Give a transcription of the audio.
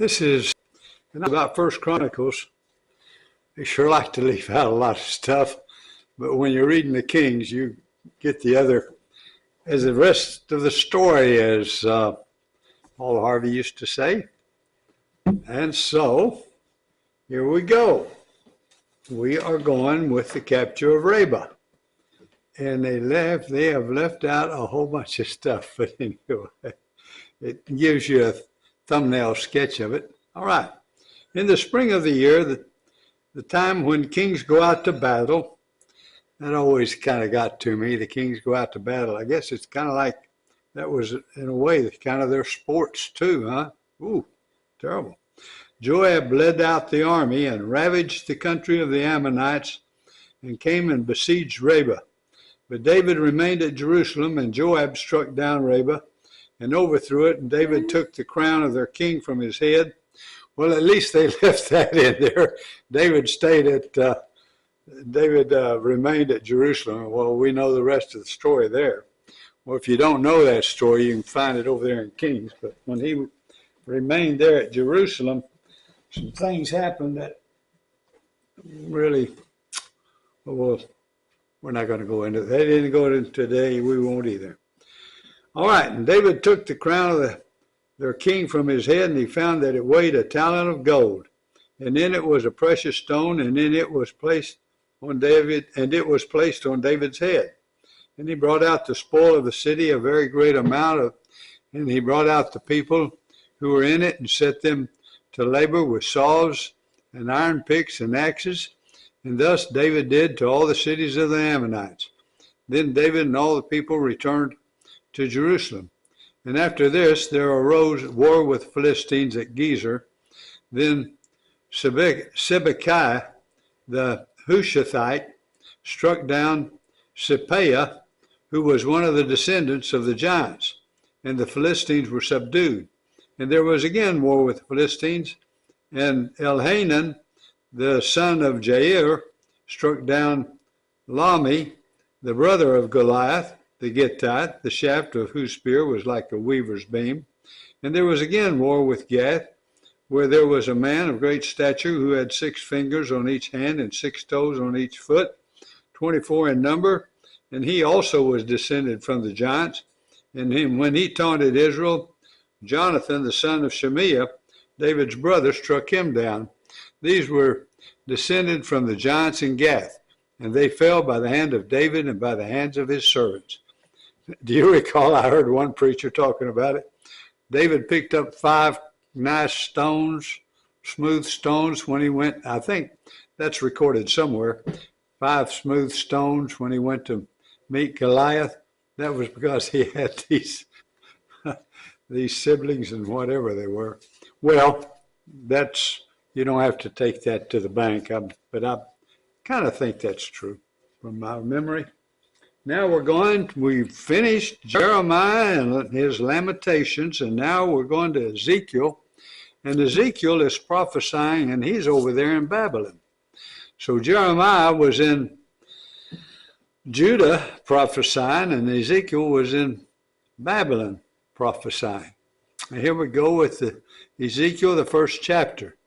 This is about First Chronicles. They sure like to leave out a lot of stuff, but when you're reading the Kings, you get the other, as the rest of the story, as Paul Harvey used to say. And so, here we go. We are going with the capture of Reba. And they have left out a whole bunch of stuff, but anyway, it gives you a thumbnail sketch of it. All right. In the spring of the year, the time when kings go out to battle, that always kind of got to me. The kings go out to battle. I guess it's kind of like that was, in a way, kind of their sports too, huh? Ooh, terrible. Joab led out the army and ravaged the country of the Ammonites and came and besieged Reba. But David remained at Jerusalem, and Joab struck down Reba and overthrew it, and David took the crown of their king from his head. Well, at least they left that in there. David remained at Jerusalem. Well, we know the rest of the story there. Well, if you don't know that story, you can find it over there in Kings. But when he remained there at Jerusalem, some things happened that really, well, we're not going to go into that. They didn't go into today. We won't either. All right, and David took the crown of their king from his head, and he found that it weighed a talent of gold. And in it was a precious stone, and in it was placed on David, and it was placed on David's head. And he brought out the spoil of the city, a very great amount of, and he brought out the people who were in it and set them to labor with saws and iron picks and axes. And thus David did to all the cities of the Ammonites. Then David and all the people returned to Jerusalem. And after this, there arose war with the Philistines at Gezer. Then Sibbecai, the Hushathite, struck down Sipaiah, who was one of the descendants of the giants, and the Philistines were subdued. And there was again war with the Philistines, and Elhanan, the son of Jair, struck down Lahmi, the brother of Goliath, the Gittite, the shaft of whose spear was like a weaver's beam. And there was again war with Gath, where there was a man of great stature who had 6 fingers on each hand and 6 toes on each foot, 24 in number, and he also was descended from the giants. And when he taunted Israel, Jonathan, the son of Shemaiah, David's brother, struck him down. These were descended from the giants in Gath, and they fell by the hand of David and by the hands of his servants. Do you recall, I heard one preacher talking about it? David picked up 5 nice stones, smooth stones, when he went, I think that's recorded somewhere, 5 smooth stones when he went to meet Goliath. That was because he had these siblings and whatever they were. Well, you don't have to take that to the bank, but I kind of think that's true from my memory. Now we've finished Jeremiah and his Lamentations, and now we're going to Ezekiel. And Ezekiel is prophesying, and he's over there in Babylon. So Jeremiah was in Judah prophesying, and Ezekiel was in Babylon prophesying. And here we go with Ezekiel, the first chapter.